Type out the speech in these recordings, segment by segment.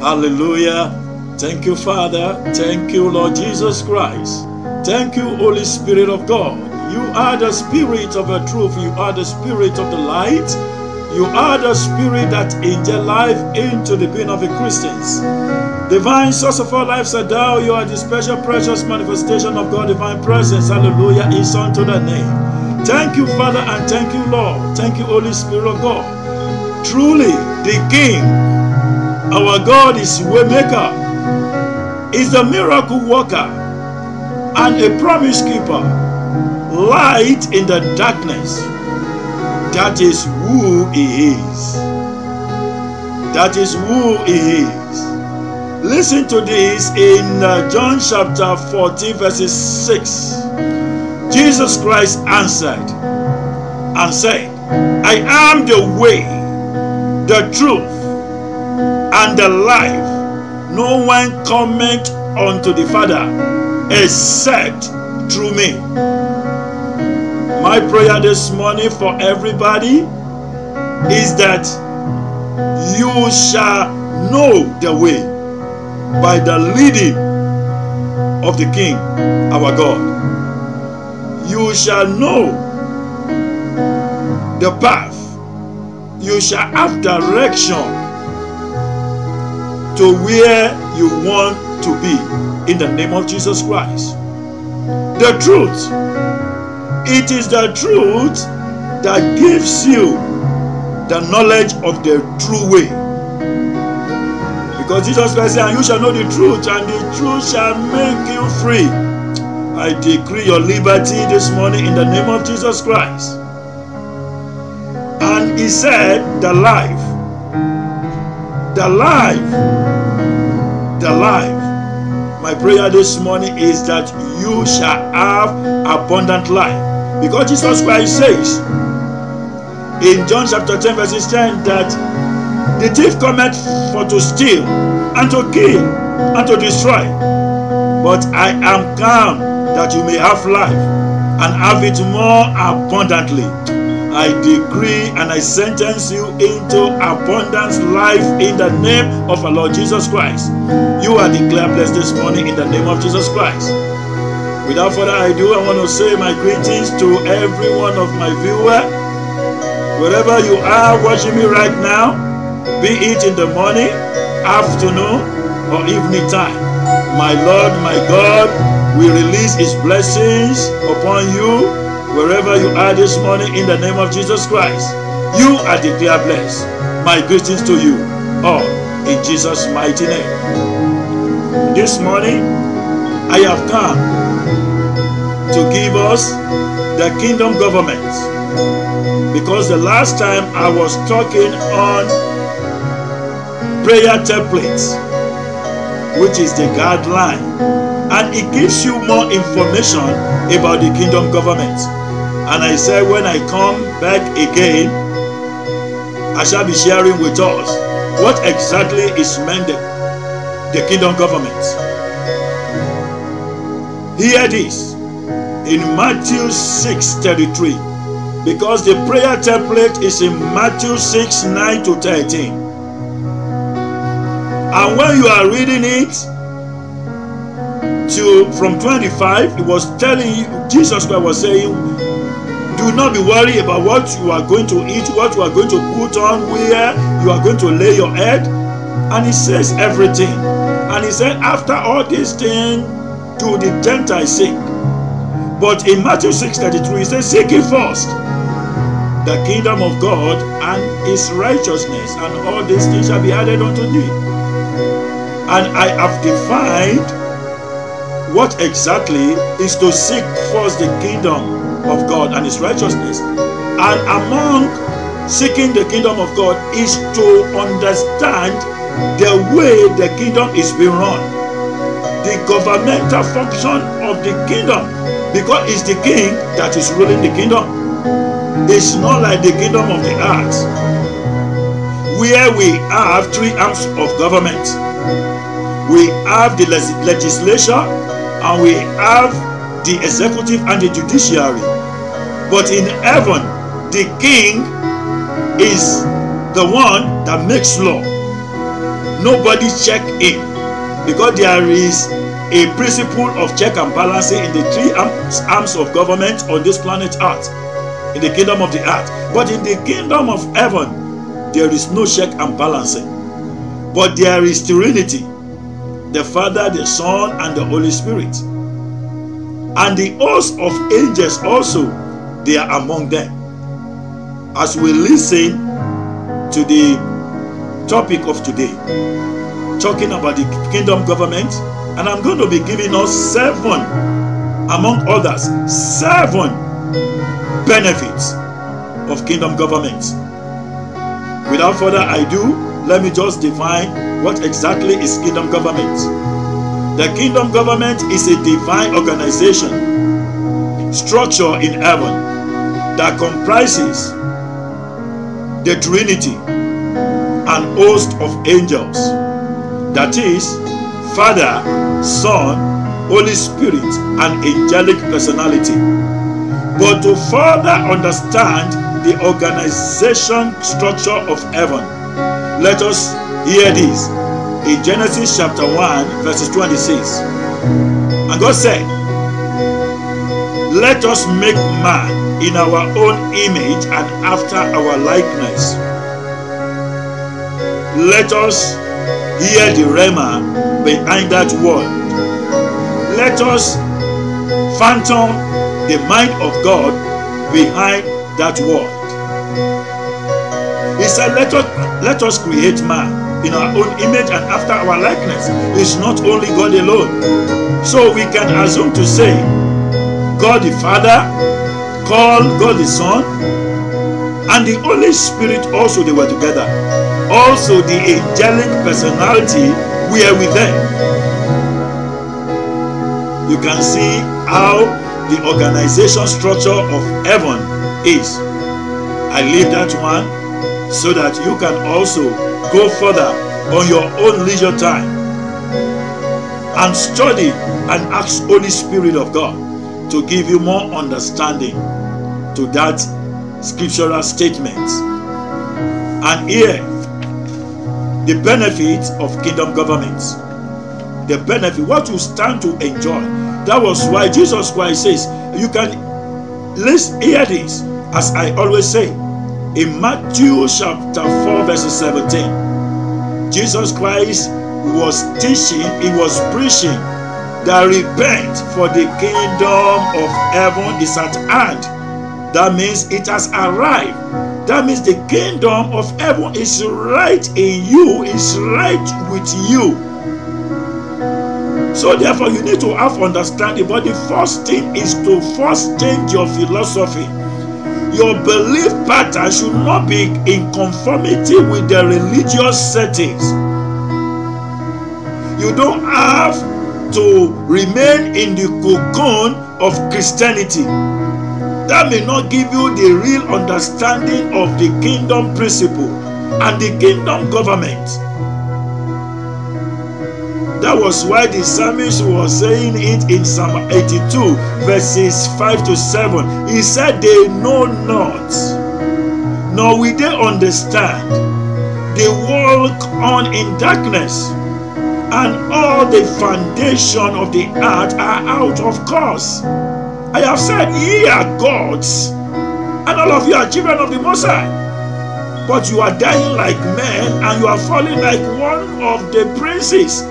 Hallelujah. Thank you, Father. Thank you, Lord Jesus Christ. Thank you, Holy Spirit of God. You are the Spirit of the truth. You are the Spirit of the light. You are the Spirit that inject life into the being of the Christians. Divine source of our lives are thou. You are the special precious manifestation of God's divine presence. Hallelujah is unto the name. Thank you, Father, and thank you, Lord. Thank you, Holy Spirit of God. Truly, the King, our God, is Waymaker, is the miracle worker, and a promise keeper, light in the darkness. That is who He is. That is who He is. Listen to this in John chapter 14 verses 6. Jesus Christ answered and said, I am the way, the truth, and the life. No one cometh unto the Father except through me. My prayer this morning for everybody is that you shall know the way by the leading of the King, our God. You shall know the path. You shall have direction to where you want to be in the name of Jesus Christ. The truth. It is the truth that gives you the knowledge of the true way. Because Jesus Christ said, and you shall know the truth, and the truth shall make you free. I decree your liberty this morning in the name of Jesus Christ. And He said, the life. The life. The life. My prayer this morning is that you shall have abundant life. Because Jesus Christ says in John chapter 10 verses 10 that the thief cometh for to steal and to kill and to destroy. But I am come that you may have life and have it more abundantly. I decree and I sentence you into abundant life in the name of our Lord Jesus Christ. You are declared blessed this morning in the name of Jesus Christ. Without further ado, I want to say my greetings to every one of my viewers. Wherever you are watching me right now, be it in the morning, afternoon, or evening time, my Lord, my God, will release His blessings upon you wherever you are this morning in the name of Jesus Christ. You are declared blessed. My greetings to you all in Jesus' mighty name. This morning, I have come to give us the kingdom government, because the last time I was talking on prayer templates, which is the guideline, and it gives you more information about the kingdom government. And I said when I come back again, I shall be sharing with us what exactly is meant the kingdom government. Hear this in Matthew 6:33, because the prayer template is in Matthew 6:9 to 13. And when you are reading it from 25, it was telling you, Jesus Christ was saying, do not be worried about what you are going to eat, what you are going to put on, where you are going to lay your head. And He says everything. And He said, after all these things, do the Gentiles seek. But in Matthew 6:33, He says, seek ye first the kingdom of God and His righteousness, and all these things shall be added unto thee. And I have defined what exactly is to seek first the kingdom of God and His righteousness. And among seeking the kingdom of God is to understand the way the kingdom is being run, the governmental function of the kingdom, because it's the king that is ruling the kingdom. It's not like the kingdom of the earth, where we have three arms of government. We have the legislature, and we have the executive and the judiciary. But in heaven, the king is the one that makes law. Nobody check in, because there is a principle of check and balancing in the three arms of government on this planet Earth, in the kingdom of the earth. But in the kingdom of heaven, there is no check and balancing. But there is Trinity, the Father, the Son, and the Holy Spirit. And the host of angels also, they are among them. As we listen to the topic of today, talking about the kingdom government, and I'm going to be giving us 7, among others, 7 benefits of kingdom government. Without further ado, let me just define what exactly is kingdom government. The kingdom government is a divine organization, structure in heaven, that comprises the Trinity and host of angels, that is, Father, Son, Holy Spirit, and angelic personality. But to further understand the organization structure of heaven, let us hear this in Genesis chapter 1 verses 26. And God said, "Let us make man in our own image and after our likeness." Let us hear the rhema behind that word. Let us fathom the mind of God behind that word. He said, let us create man in our own image and after our likeness. It's not only God alone. So we can assume to say God the Father, call God the Son, and the Holy Spirit also, they were together. Also the angelic personality were with them. You can see how the organization structure of heaven is. I leave that one so that you can also go further on your own leisure time and study and ask Holy Spirit of God to give you more understanding to that scriptural statement. And here, the benefits of kingdom government. The benefit, what you stand to enjoy. That was why Jesus Christ says, you can hear this, as I always say, in Matthew chapter 4 verse 17. Jesus Christ was teaching, he was preaching that repent, for the kingdom of heaven is at hand. That means it has arrived. That means the kingdom of heaven is right in you, is right with you. So therefore you need to have understanding. But the first thing is to first change your philosophy. Your belief pattern should not be in conformity with the religious settings. You don't have to remain in the cocoon of Christianity. That may not give you the real understanding of the kingdom principle and the kingdom government. That was why the psalmist was saying it in Psalm 82 verses 5 to 7. He said, they know not, nor will they understand. They walk on in darkness, and all the foundation of the earth are out of course. I have said, ye are gods, and all of you are children of the Most High. But you are dying like men, and you are falling like one of the princes.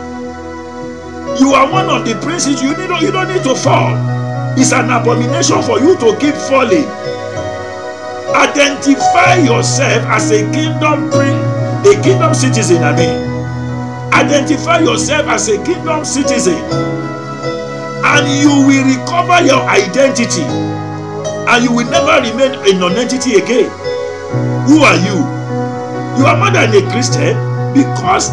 You are one of the princes. You don't need to fall. It's an abomination for you to keep falling. Identify yourself as a kingdom citizen. Identify yourself as a kingdom citizen, and you will recover your identity, and you will never remain a non-entity again. Who are you? You are more than a Christian, because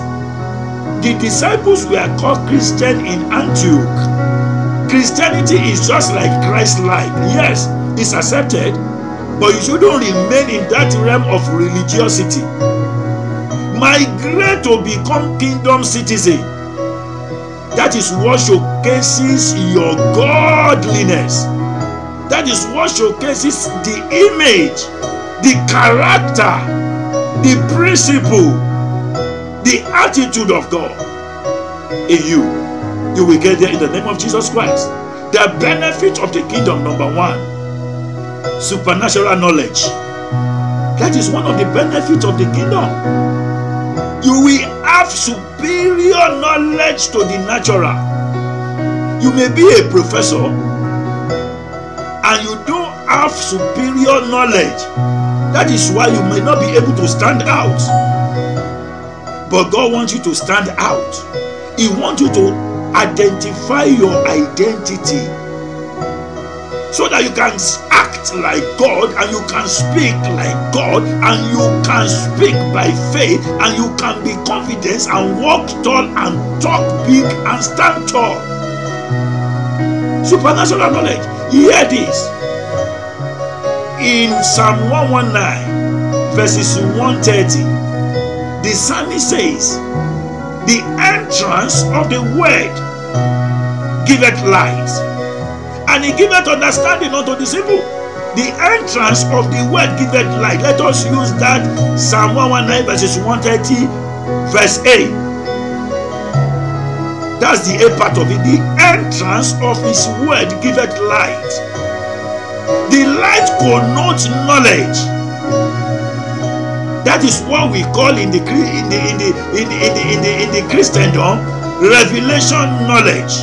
the disciples were called Christian in Antioch. Christianity is just like Christ-like. Yes, it's accepted, but you shouldn't remain in that realm of religiosity. Migrate to become kingdom citizen. That is what showcases your godliness. That is what showcases the image, the character, the principle, the attitude of God in you, you will get there in the name of Jesus Christ. The benefit of the kingdom, number one, supernatural knowledge. That is one of the benefits of the kingdom. You will have superior knowledge to the natural. You may be a professor and you don't have superior knowledge. That is why you may not be able to stand out. But God wants you to stand out. He wants you to identify your identity so that you can act like God and you can speak like God and you can speak by faith and you can be confident and walk tall and talk big and stand tall. Supernatural knowledge. Hear this. In Psalm 119 verses 130, the psalmist says, the entrance of the word giveth light, and he giveth understanding unto the simple. The entrance of the word giveth light. Let us use that Psalm 119 verses 130 verse 8. That's the A part of it. The entrance of his word giveth light. The light connotes knowledge. That is what we call in the Christendom revelation knowledge.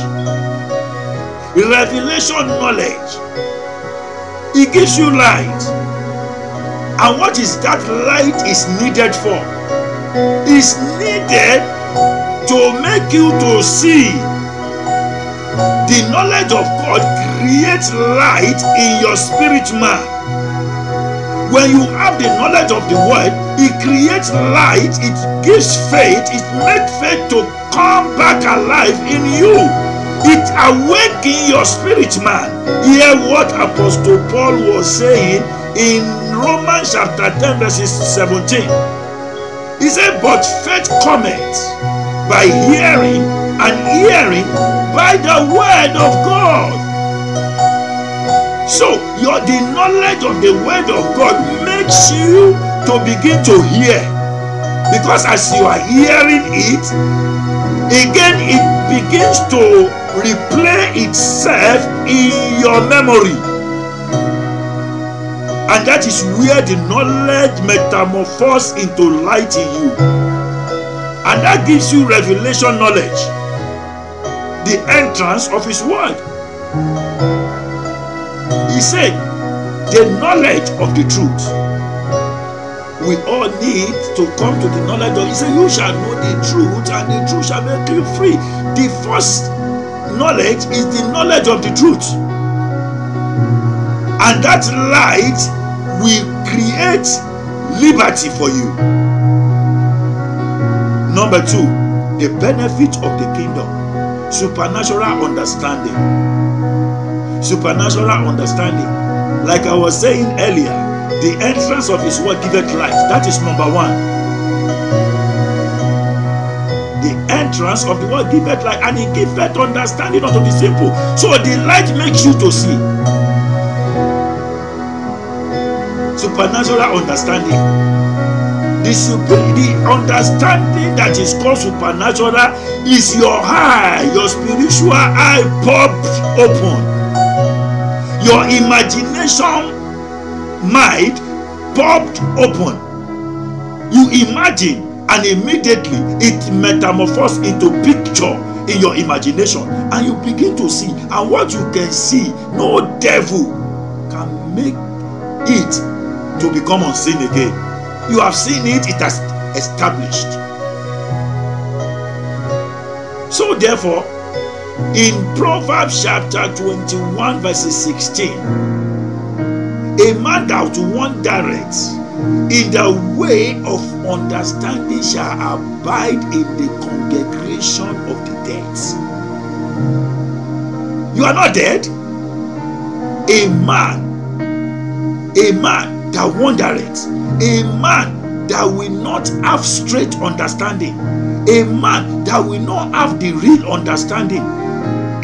Revelation knowledge. It gives you light. And what is that light is needed for? It's needed to make you to see. The knowledge of God creates light in your spirit man. When you have the knowledge of the word, it creates light, it gives faith, it makes faith to come back alive in you. It awakens your spirit man. Hear what Apostle Paul was saying in Romans chapter 10 verses 17. He said, but faith cometh by hearing, and hearing by the word of God. So the knowledge of the word of God makes you to begin to hear, because as you are hearing it, again it begins to replay itself in your memory, and that is where the knowledge metamorphoses into light in you, and that gives you revelation knowledge, the entrance of his word. He said, the knowledge of the truth. We all need to come to the knowledge of. He said, you shall know the truth, and the truth shall make you free. The first knowledge is the knowledge of the truth, and that light will create liberty for you. Number two, the benefit of the kingdom. Supernatural understanding. Supernatural understanding. Like I was saying earlier, the entrance of his word giveth light. That is number one. The entrance of the word giveth light, and it giveth understanding unto the simple. So the light makes you to see. Supernatural understanding. The understanding that is called supernatural is your eye, your spiritual eye popped open. Your imagination mind popped open. You imagine, and immediately it metamorphoses into picture in your imagination, and you begin to see. And what you can see, no devil can make it to become unseen again. You have seen it, it has established. So therefore, in Proverbs chapter 21 verses 16, a man that wandereth in the way of understanding shall abide in the congregation of the dead. You are not dead. A man that wandereth, a man that will not have straight understanding, a man that will not have the real understanding,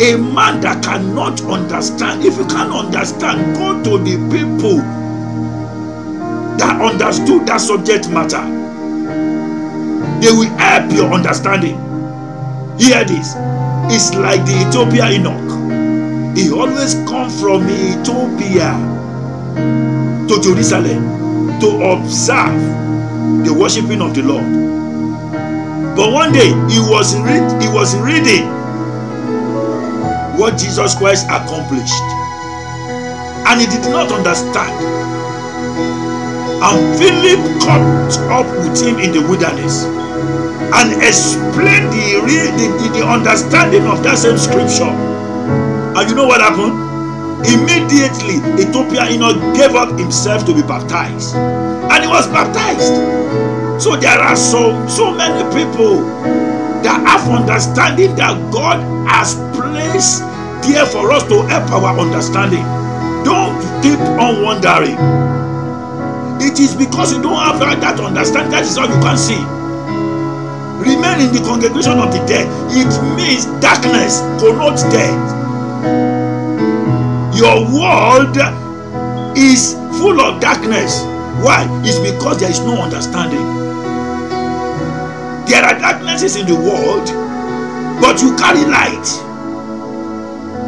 a man that cannot understand. If you can't understand, go to the people that understood that subject matter. They will help your understanding. Hear this. It's like the Ethiopian Enoch. He always comes from Ethiopia to Jerusalem to observe the worshiping of the Lord. But one day he was reading what Jesus Christ accomplished, and he did not understand. And Philip caught up with him in the wilderness and explained the understanding of that same scripture. And you know what happened? Immediately, Ethiopian Enoch gave up himself to be baptized, and he was baptized. So there are so many people that have understanding that God has placed there for us to help our understanding. Don't keep on wondering. It is because you don't have that understanding, that is all you can see. Remain in the congregation of the dead. It means darkness connotes death. Your world is full of darkness. Why? It's because there is no understanding. There are darknesses in the world, but you carry light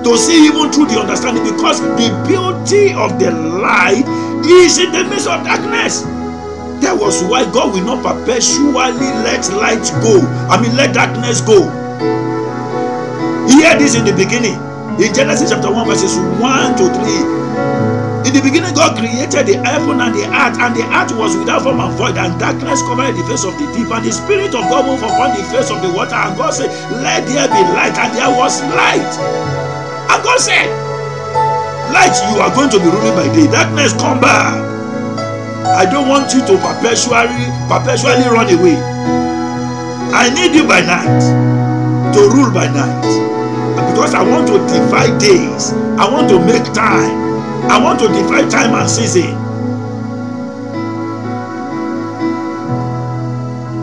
to see even through the understanding, because the beauty of the light is in the midst of darkness. That was why God will not perpetually let light go. Let darkness go. Hear this in the beginning. In Genesis chapter 1 verses 1 to 3. In the beginning God created the heaven and the earth was without form and void, and darkness covered the face of the deep, and the Spirit of God moved upon the face of the water, and God said, let there be light, and there was light. And God said, light, you are going to be ruling by day. Darkness, come back. I don't want you to perpetually run away. I need you by night, to rule by night, because I want to divide days. I want to make time. I want to divide time and season.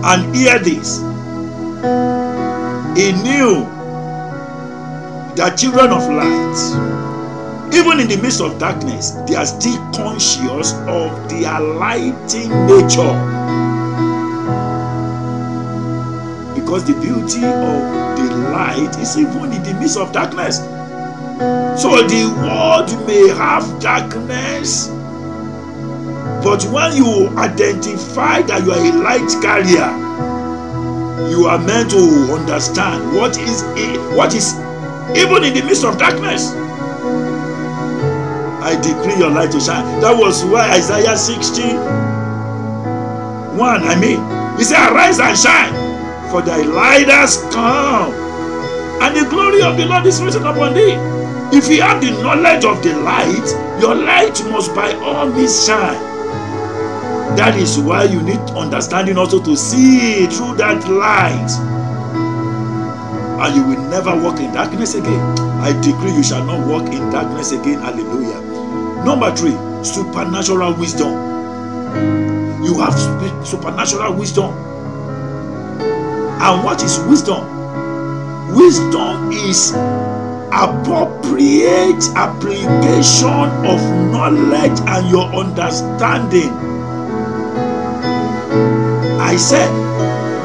And hear this. He knew that children of light, even in the midst of darkness, they are still conscious of their lighting nature. Because the beauty of the light is even in the midst of darkness. So the world may have darkness, but when you identify that you are a light carrier, you are meant to understand what is even in the midst of darkness. I decree your light to shine. That was why Isaiah 61, he said, arise and shine, for thy light has come, and the glory of the Lord is risen upon thee. If you have the knowledge of the light, your light must by all means shine. That is why you need understanding also to see through that light, and you will never walk in darkness again. I decree you shall not walk in darkness again. Hallelujah. Number 3, supernatural wisdom. You have supernatural wisdom. And what is wisdom? Wisdom is appropriate application of knowledge and your understanding. I said,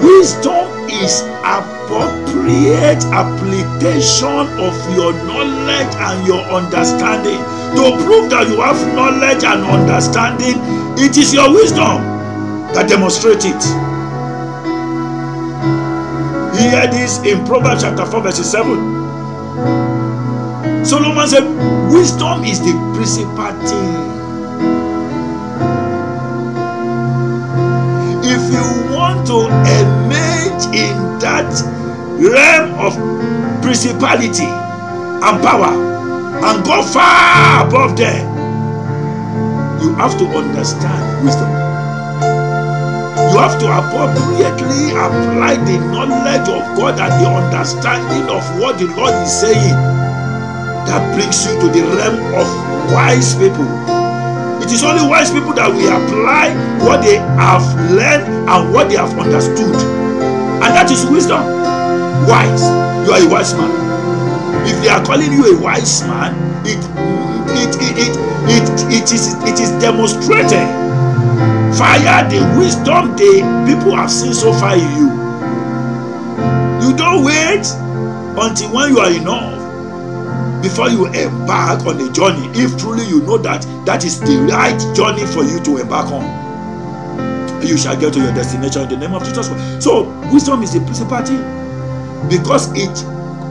wisdom is appropriate application of your knowledge and your understanding. To prove that you have knowledge and understanding, it is your wisdom that demonstrates it. Hear this in Proverbs chapter 4 verse 7. Solomon said, wisdom is the principal thing. If you want to emerge in that realm of principality and power and go far above them, you have to understand wisdom. You have to appropriately apply the knowledge of God and the understanding of what the Lord is saying. That brings you to the realm of wise people. It is only wise people that will apply what they have learned and what they have understood. And that is wisdom. Wise. You are a wise man. If they are calling you a wise man, it is demonstrated Fire the wisdom the people have seen so far in you. You don't wait until when you are enough before you embark on a journey, if truly you know that that is the right journey for you to embark on. You shall get to your destination in the name of Jesus. So wisdom is the principal thing, because it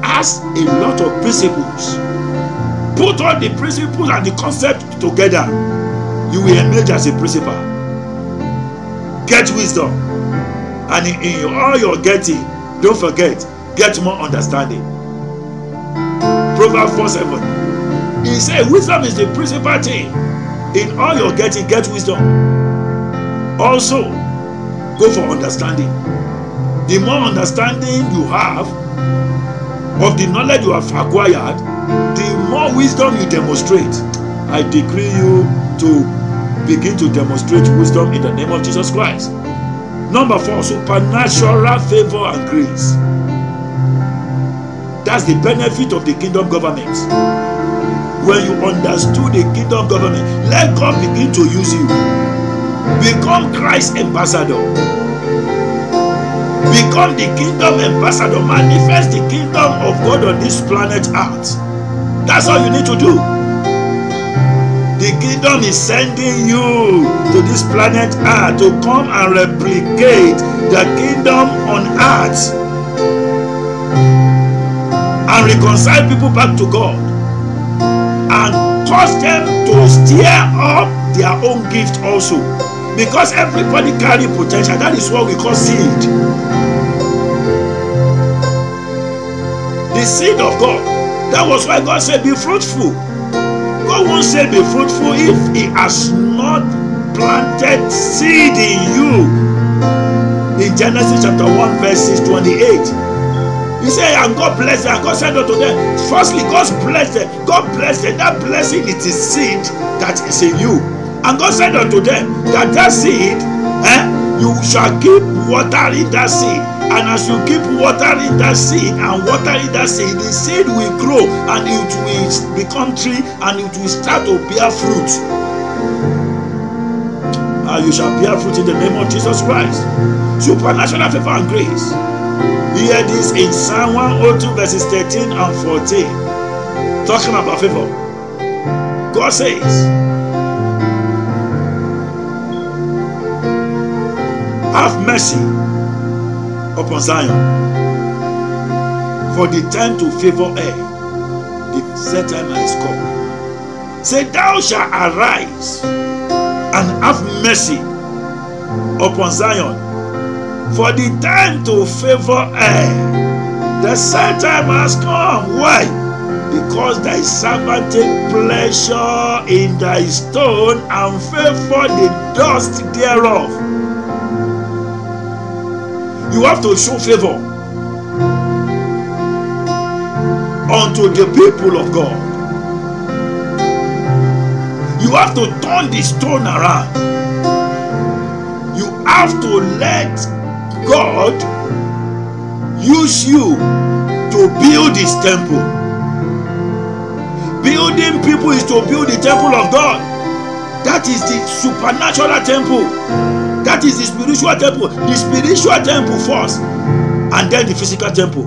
has a lot of principles. Put all the principles and the concept together, you will emerge as a principal. Get wisdom, and in all your getting, don't forget, get more understanding. Proverbs 4:7. He said wisdom is the principal thing. In all your getting, get wisdom. Also, go for understanding. The more understanding you have of the knowledge you have acquired, the more wisdom you demonstrate. I decree you to begin to demonstrate wisdom in the name of Jesus Christ. Number 4, supernatural favor and grace. That's the benefit of the kingdom government. When you understood the kingdom government, let God begin to use you. Become Christ's ambassador. Become the kingdom ambassador. Manifest the kingdom of God on this planet Earth. That's all you need to do. The kingdom is sending you to this planet Earth to come and replicate the kingdom on earth and reconcile people back to God and cause them to stir up their own gift also, because everybody carry potential. That is what we call seed. The seed of God. That was why God said be fruitful. God won't say be fruitful if he has not planted seed in you. In Genesis chapter 1 verses 28, he said, and God blessed them, and God said unto them, firstly, God blessed them. God blessed them. That blessing, it is seed that is in you. And God said unto them that that seed, you shall keep watering that seed. And as you keep watering that seed and watering that seed, the seed will grow and it will become tree and it will start to bear fruit. You shall bear fruit in the name of Jesus Christ. Supernatural favor and grace. Hear this in Psalm 102 verses 13 and 14. Talking about favor. God says, have mercy upon Zion, for the time to favor her, the set time has come. Say, thou shalt arise and have mercy upon Zion, for the time to favor her, the set time has come. Why? Because thy servant take pleasure in thy stone and favor the dust thereof. You have to show favor unto the people of God. You have to turn the stone around. You have to let God use you to build his temple. Building people is to build the temple of God. That is the supernatural temple. That is the spiritual temple. The spiritual temple first, and then the physical temple.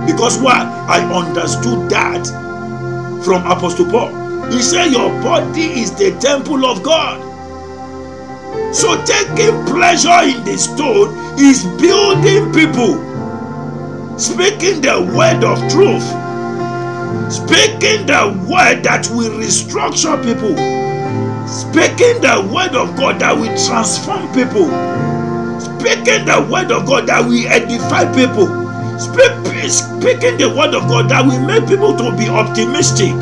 Because why? I understood that from Apostle Paul. He said your body is the temple of God. So taking pleasure in the stone is building people. Speaking the word of truth. Speaking the word that will restructure people. Speaking the word of God that will transform people. Speaking the word of God that will edify people. Speaking the word of God that will make people to be optimistic.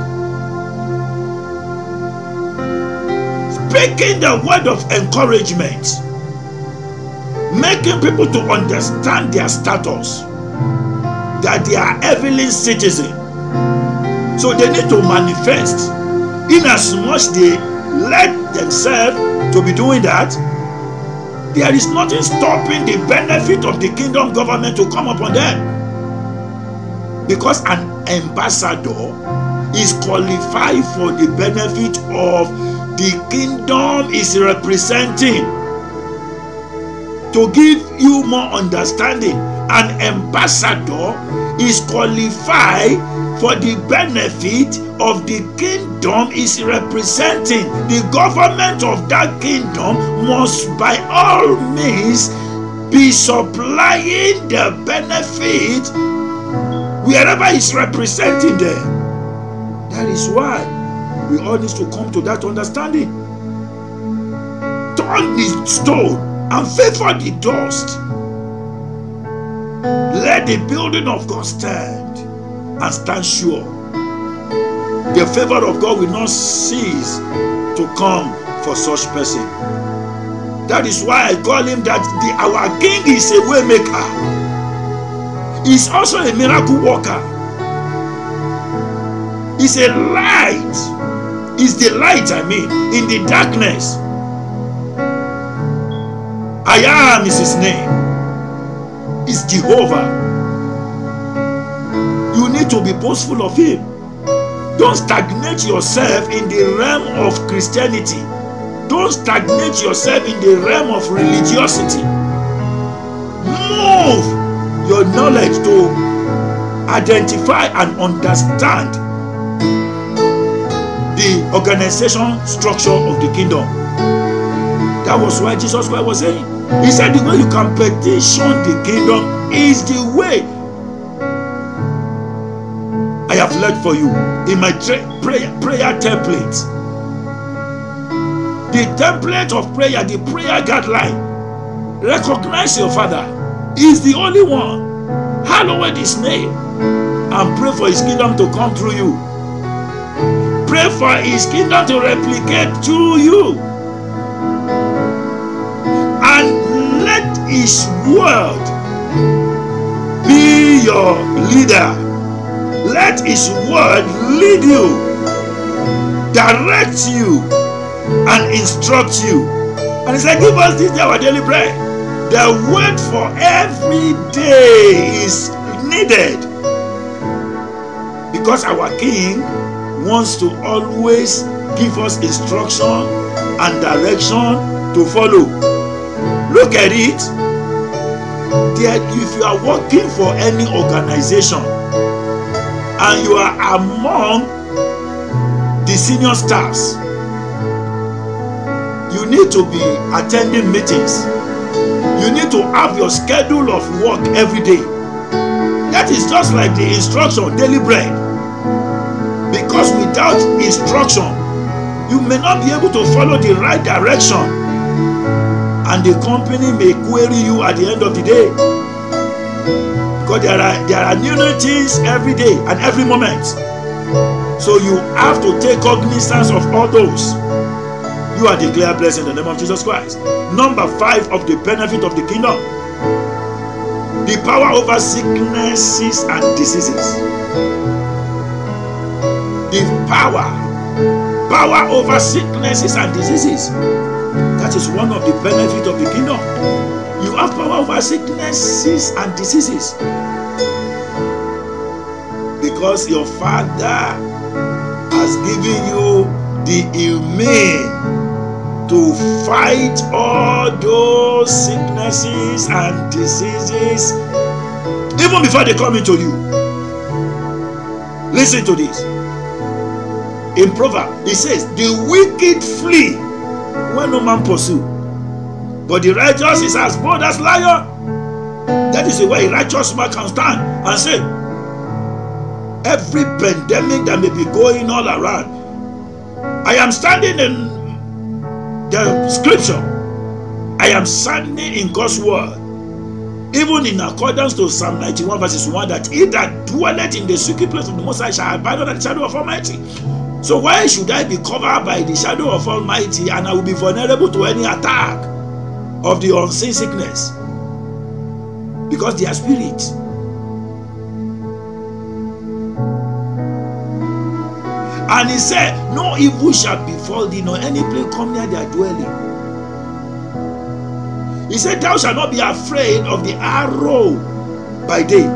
Speaking the word of encouragement. Making people to understand their status. That they are heavenly citizens. So they need to manifest. In as much they let themselves to be doing that, there is nothing stopping the benefit of the kingdom government to come upon them. Because an ambassador is qualified for the benefit of the kingdom is representing. to give you more understanding. An ambassador is qualified for the benefit of the kingdom is representing. The government of that kingdom must by all means be supplying the benefit wherever it's representing them. That is why we all need to come to that understanding. Turn the stone and favor the dust. Let the building of God stand and stand sure. The favor of God will not cease to come for such person. That is why I call him that our king is a way maker. He's also a miracle worker. He's a light. He's the light, in the darkness. I am is his name. It's Jehovah. You need to be boastful of him. Don't stagnate yourself in the realm of Christianity. Don't stagnate yourself in the realm of religiosity. Move your knowledge to identify and understand the organization structure of the kingdom. That was why Jesus Christ was saying. He said the way you can petition the kingdom is the way I have led for you in my prayer template. The template of prayer, the prayer guideline. Recognize your Father. He is the only one. Hallowed his name. And pray for his kingdom to come through you. Pray for his kingdom to replicate through you. And let his word be your leader. Let his word lead you, direct you, and instruct you. And he said, give us this day our daily bread. The word for every day is needed. Because our King wants to always give us instruction and direction to follow. Look at it. If you are working for any organization and you are among the senior staffs, you need to be attending meetings. You need to have your schedule of work every day. That is just like the instruction, daily bread. Because without instruction, you may not be able to follow the right direction. And the company may query you at the end of the day. Because there are new things every day and every moment. So you have to take cognizance of all those. You are declared blessed in the name of Jesus Christ. Number 5 of the benefit of the kingdom. The power over sicknesses and diseases. The power over sicknesses and diseases. That is one of the benefits of the kingdom. You have power over sicknesses and diseases. Because your Father has given you the immune to fight all those sicknesses and diseases even before they come into you. Listen to this. In Proverbs, it says, the wicked flee when no man pursue, but the righteous is as bold as lion. That is the way a righteous man can stand and say, every pandemic that may be going all around, I am standing in the scripture. I am standing in God's word, even in accordance to Psalm 91 verses 1, that he that dwelleth in the secret place of the Most High shall abide under the shadow of Almighty. So why should I be covered by the shadow of Almighty and I will be vulnerable to any attack of the unseen sickness? Because they are spirits. And he said, no evil shall befall thee, nor any plague come near their dwelling. He said, thou shalt not be afraid of the arrow by day,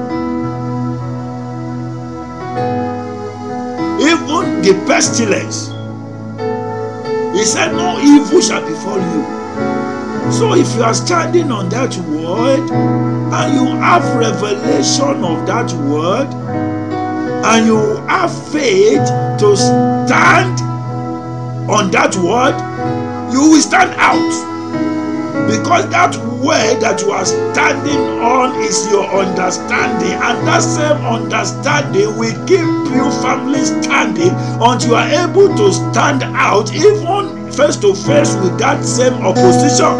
even the pestilence. He said, no evil shall befall you. So if you are standing on that word and you have revelation of that word and you have faith to stand on that word, you will stand out. Because that word that you are standing on is your understanding, and that same understanding will keep you firmly standing until you are able to stand out even face to face with that same opposition.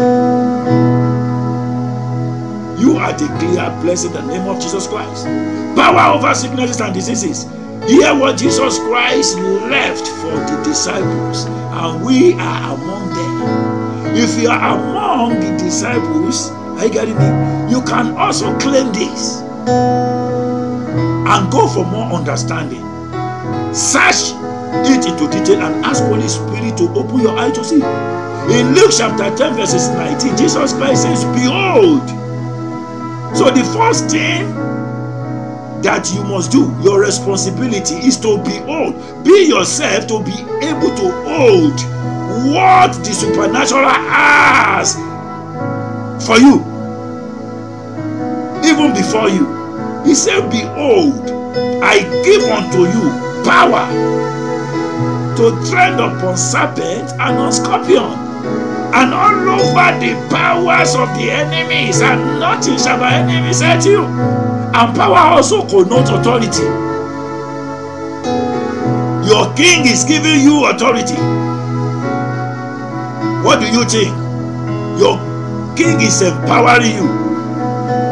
You are declared blessed in the name of Jesus Christ. Power over sicknesses and diseases. Hear what Jesus Christ left for the disciples, and we are among them. If you are among the disciples, are you getting me? You can also claim this and go for more understanding. Search it into detail and ask Holy Spirit to open your eye to see. In Luke chapter 10 verses 19, Jesus Christ says, behold. So the first thing that you must do, your responsibility, is to behold. Be yourself to be able to hold what the supernatural has for you, even before you. He said, behold, I give unto you power to tread upon serpents and on scorpions, and all over the powers of the enemies, and nothing shall by enemies hurt you. And power also connotes authority. Your king is giving you authority. What do you think? Your king is empowering you.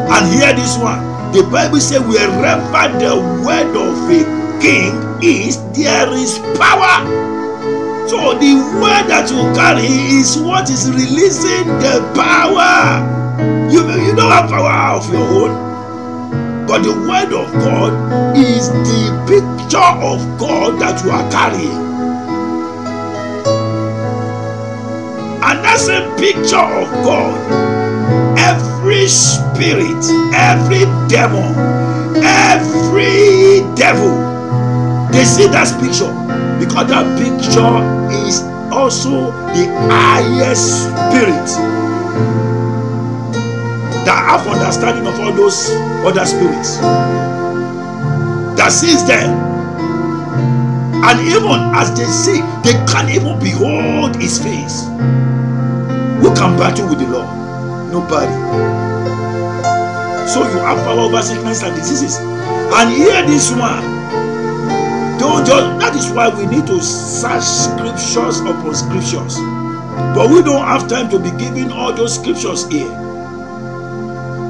And hear this one. The Bible says, wherever the word of a king is, there is power. So the word that you carry is what is releasing the power. You don't have power of your own, but the word of God is the picture of God that you are carrying. And that's a picture of God. Every spirit, every demon, they see that picture, because that picture is also the highest spirit that have understanding of all those other spirits, that sees them. And even as they see, they can't even behold his face. Who can battle with the Lord? Nobody. So you have power over sickness and diseases. And hear this one. Don't just, that is why we need to search scriptures upon scriptures. But we don't have time to be giving all those scriptures here.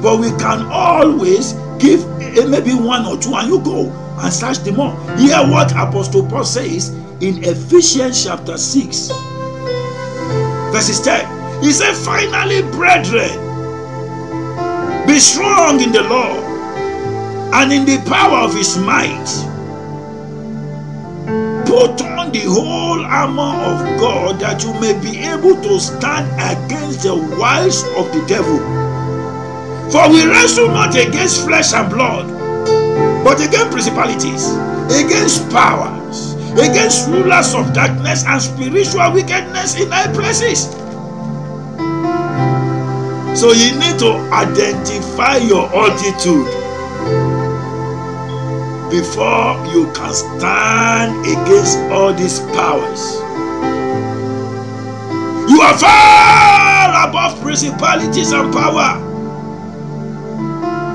But we can always give maybe one or two, and you go and search them all. Hear what Apostle Paul says in Ephesians chapter 6 verses 10. He said, finally, brethren, be strong in the Lord and in the power of his might. Put on the whole armor of God, that you may be able to stand against the wiles of the devil. For we wrestle not against flesh and blood, but against principalities, against powers, against rulers of darkness and spiritual wickedness in high places. So you need to identify your altitude before you can stand against all these powers. You are far above principalities and power,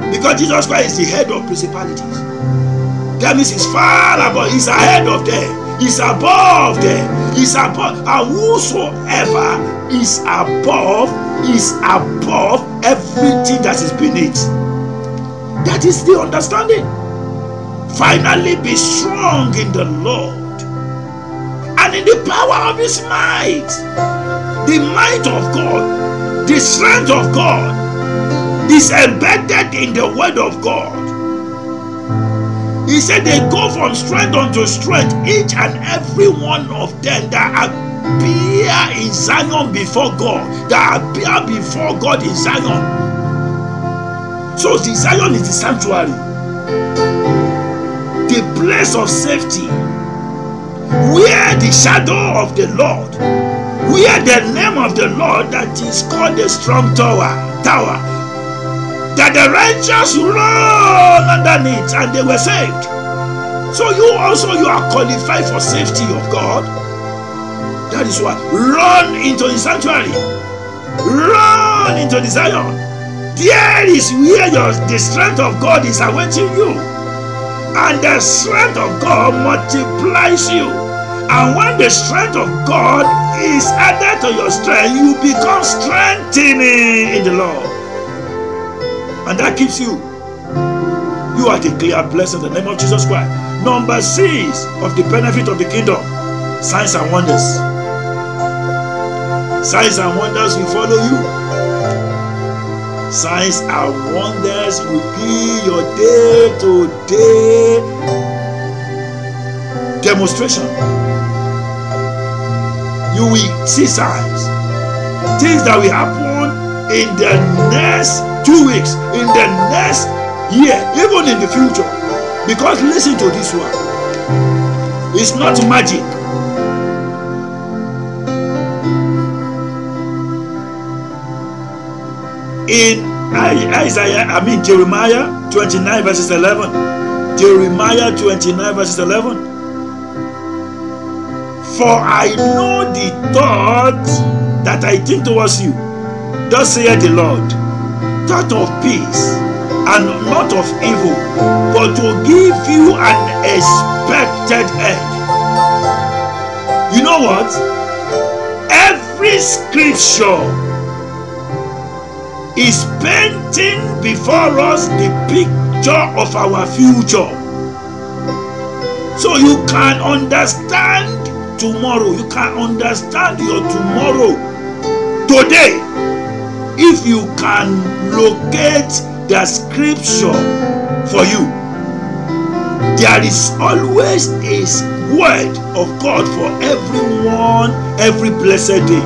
because Jesus Christ is the head of principalities. That means he's far above, he's ahead of them, he's above them, he's above, and whosoever is above everything that is beneath. That is the understanding. Finally, be strong in the Lord and in the power of his might. The might of God, the strength of God is embedded in the word of God. He said they go from strength unto strength, each and every one of them that appear in Zion before God, that appear before God in Zion. So the Zion is the sanctuary, the place of safety, where the shadow of the Lord where the name of the Lord that is called the strong tower, that the righteous run underneath and they were saved. So you are qualified for safety of God. That is why run into the sanctuary, run into the Zion. There is where the strength of God is awaiting you, and the strength of God multiplies you. And when the strength of God is added to your strength, you become strengthening in the Lord, and that keeps you. You are declared blessed in the name of Jesus Christ. Number 6 of the benefit of the kingdom: signs and wonders. Signs and wonders will follow you. Signs and wonders will be your day-to-day demonstration. You will see signs, things that will happen in the next 2 weeks, in the next year, even in the future. Because listen to this one, it's not magic. In Jeremiah 29 verses 11. Jeremiah 29 verses 11. For I know the thoughts that I think towards you, thus saith the Lord, thought of peace and not of evil, but to give you an expected end. You know what? Every scripture is painting before us the picture of our future. So you can understand tomorrow. You can understand your tomorrow today if you can locate the scripture for you. There is always a word of God for everyone, every blessed day.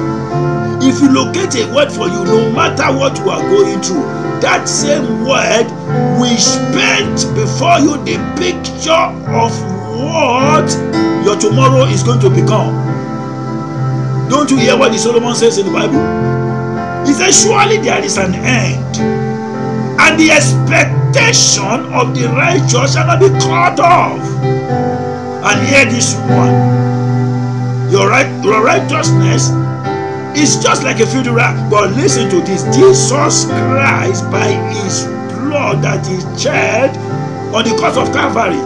If you locate a word for you, no matter what you are going through, that same word will paint before you the picture of what your tomorrow is going to become. Don't you hear what the Solomon says in the Bible? He says, surely there is an end, and the expectation of the righteous shall not be cut off. And hear this one: your righteousness is just like a filthy rag. But listen to this: Jesus Christ, by his blood that he shed on the cross of Calvary,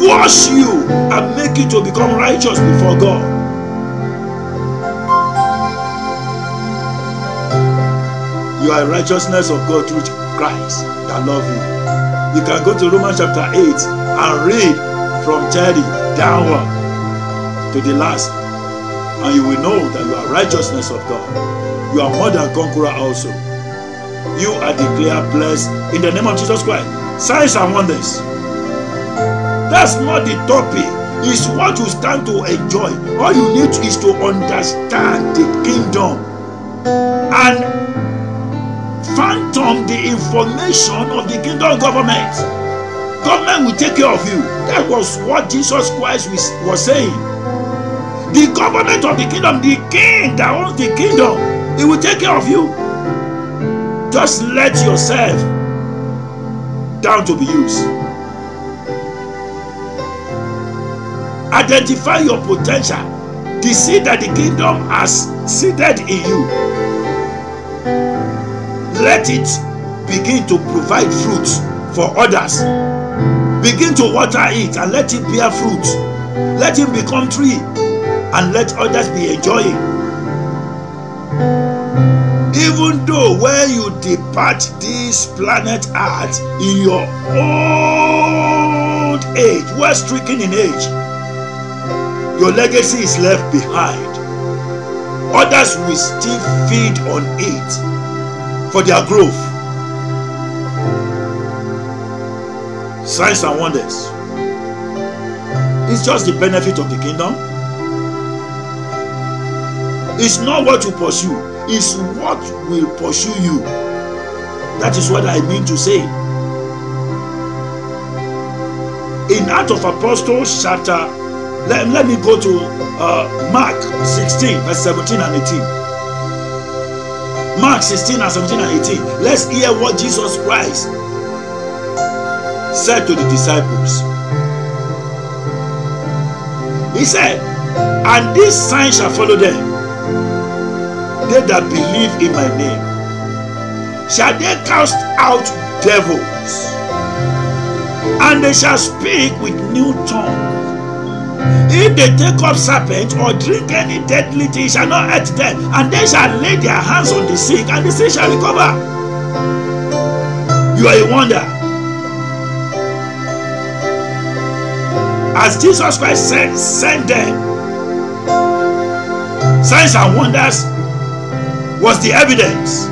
wash you and make you to become righteous before God. You are righteousness of God through Christ that love you. You can go to Romans chapter 8 and read from 30 downward to the last, and you will know that you are righteousness of God. You are more than conqueror also. You are declared blessed in the name of Jesus Christ. Signs and wonders. That's not the topic. It's what you stand to enjoy. All you need is to understand the kingdom and phantom the information of the kingdom government. Government will take care of you. That was what Jesus Christ was saying. The government of the kingdom, the king that owns the kingdom, he will take care of you. Just let yourself down to be used. Identify your potential, the seed that the kingdom has seeded in you. Let it begin to provide fruits for others. Begin to water it and let it bear fruit. Let it become tree and let others be enjoying. Even though when you depart this planet Earth in your old age, well stricken in age, your legacy is left behind. Others will still feed on it for their growth. Signs and wonders. It's just the benefit of the kingdom. It's not what you pursue, it's what will pursue you. That is what I mean to say. In Acts of Apostles chapter Let me go to Mark 16, verse 17 and 18. Mark 16 and 17 and 18. Let's hear what Jesus Christ said to the disciples. He said, and this sign shall follow them, they that believe in my name. Shall they cast out devils, and they shall speak with new tongues. If they take up serpents or drink any deadly thing, it shall not hurt them, and they shall lay their hands on the sick, and the sick shall recover. You are a wonder. As Jesus Christ sent them, signs and wonders was the evidence.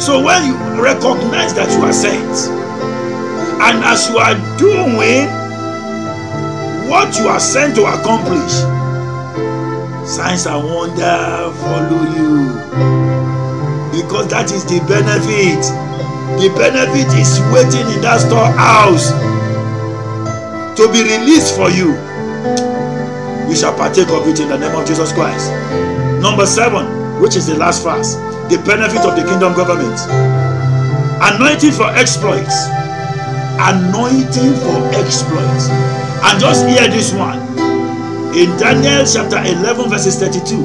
So when you recognize that you are sent, and as you are doing what you are sent to accomplish, signs and wonders follow you, because that is the benefit. The benefit is waiting in that storehouse to be released for you. You shall partake of it in the name of Jesus Christ. Number 7, which is the last verse, the benefit of the kingdom government. Anointing for exploits. Anointing for exploits. And just hear this one. In Daniel chapter 11 verses 32.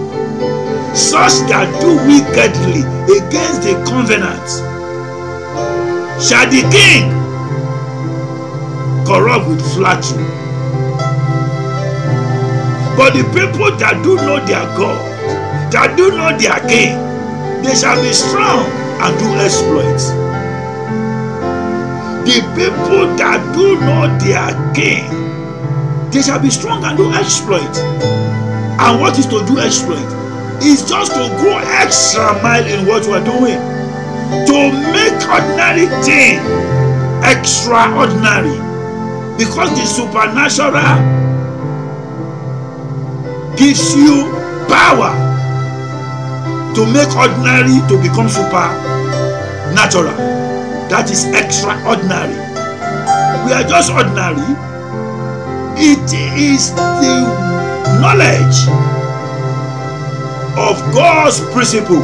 Such that do wickedly against the covenant shall the king corrupt with flattery. But the people that do know their God, that do know their king, they shall be strong and do exploits. The people that do know their king, they shall be strong and do exploit. And what is to do exploit? It's just to go extra mile in what you are doing, to make ordinary thing extraordinary, because the supernatural gives you power to make ordinary to become supernatural. That is extraordinary. We are just ordinary. It is the knowledge of God's principle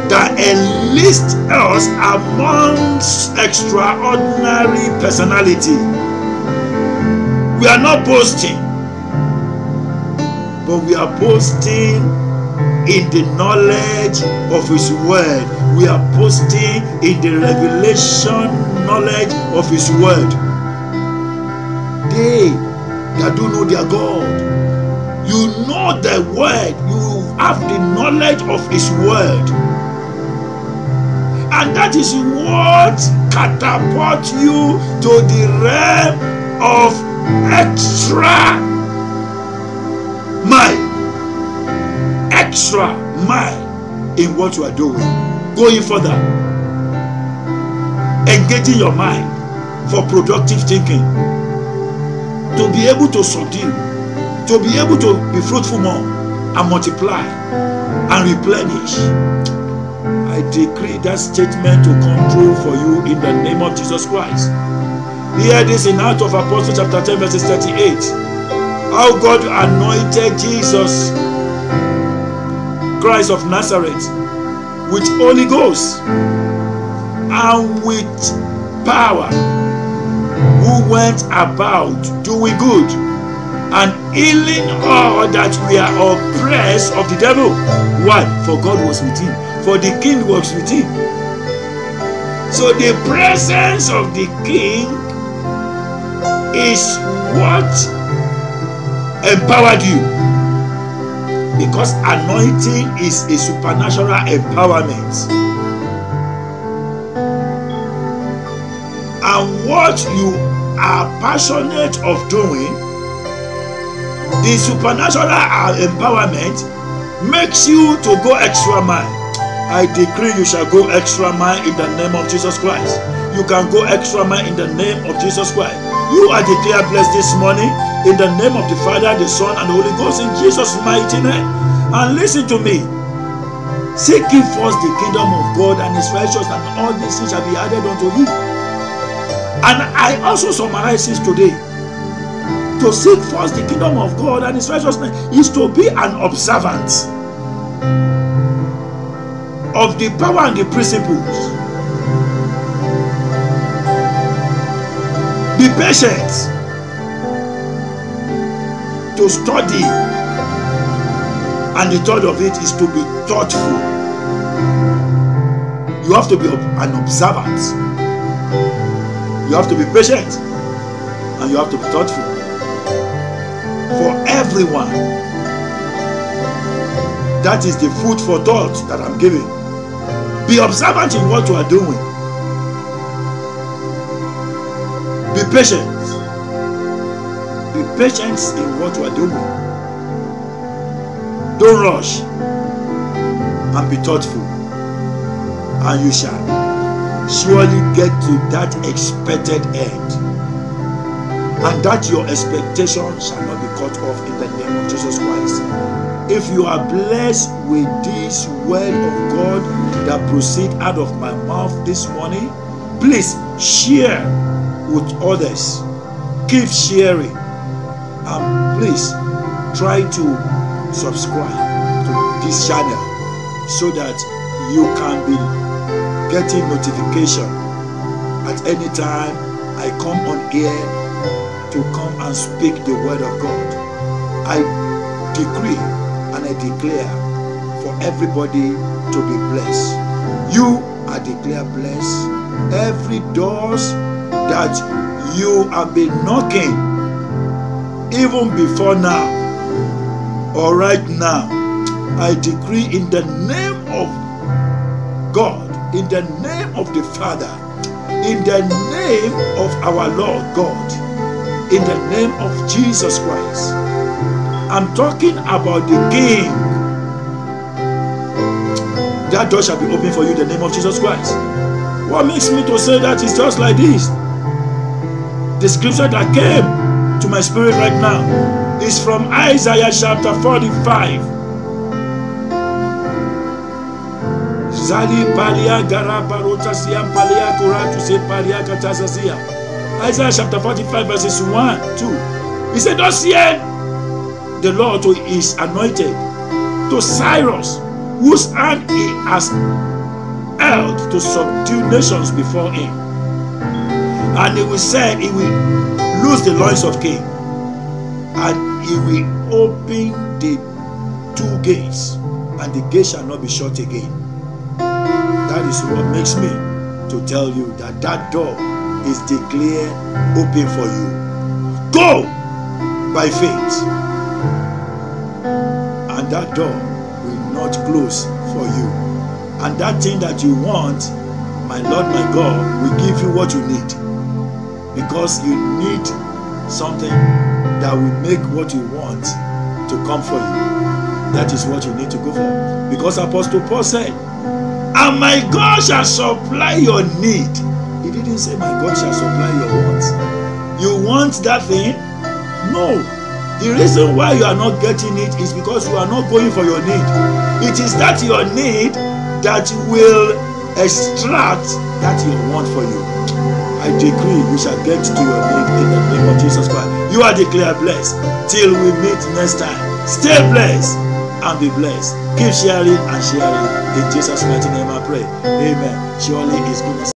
that enlists us amongst extraordinary personality. We are not boasting, but we are boasting in the knowledge of His word. We are boasting in the revelation knowledge of His word. They that do know their God, you know the word, you have the knowledge of His word, and that is what catapults you to the realm of extra mile. Extra mile in what you are doing, going further, engaging your mind for productive thinking, to be able to subdue, to be able to be fruitful more and multiply and replenish. I decree that statement to come true for you in the name of Jesus Christ. Hear this in Acts of Apostles chapter 10 verses 38. How God anointed Jesus Christ of Nazareth with Holy Ghost and with power, who went about doing good and healing all that were oppressed of the devil. Why? For God was with him. For the king was with him. So the presence of the king is what empowered you, because anointing is a supernatural empowerment. And what you are passionate of doing, the supernatural empowerment makes you to go extra mile. I decree you shall go extra mile in the name of Jesus Christ. You can go extra mile in the name of Jesus Christ. You are declared blessed this morning in the name of the Father, the Son, and the Holy Ghost, in Jesus' mighty name. And listen to me. Seek ye first the kingdom of God and His righteousness, and all these things shall be added unto you. And I also summarize this today. To seek first the kingdom of God and his righteousness is to be an observant of the power and the principles. Be patient. To study. And the third of it is to be thoughtful. You have to be an observant. You have to be patient. And you have to be thoughtful. For everyone. That is the food for thought that I'm giving. Be observant in what you are doing. Be patient. Be patient in what you are doing. Don't rush. And be thoughtful. And you shall surely get to that expected end. And that your expectation shall not be cut off in the name of Jesus Christ. If you are blessed with this word of God that proceed out of my mouth this morning, please share with others. Keep sharing. And please try to subscribe to this channel so that you can be getting notification at any time I come on air to come and speak the word of God. I decree and I declare for everybody to be blessed. You are declared blessed. Every doors that you have been knocking, even before now or right now, I decree in the name of God, in the name of the Father, in the name of our Lord God, in the name of Jesus Christ. I'm talking about the King. That door shall be open for you in the name of Jesus Christ. What makes me to say that is just like this. The scripture that came to my spirit right now is from Isaiah chapter 45. Isaiah chapter 45 verses 1, 2. He said, thus said the Lord to his anointed, to Cyrus, whose hand he has held to subdue nations before him. And he will say, he will loose the loins of king, and he will open the two gates, and the gate shall not be shut again. That is what makes me to tell you that that door is declared open for you. Go by faith, and that door will not close for you. And that thing that you want, my Lord, my God, will give you what you need, because you need something that will make what you want to come for you. That is what you need to go for, because Apostle Paul said, and my God shall supply your need. He didn't say my God shall supply your wants. You want that thing? No. The reason why you are not getting it is because you are not going for your need. It is that your need that will extract that you want for you. I decree you shall get to your need in the name of Jesus Christ. You are declared blessed. Till we meet next time, stay blessed and be blessed. Keep sharing and sharing. In Jesus' mighty name I pray. Amen. Surely his goodness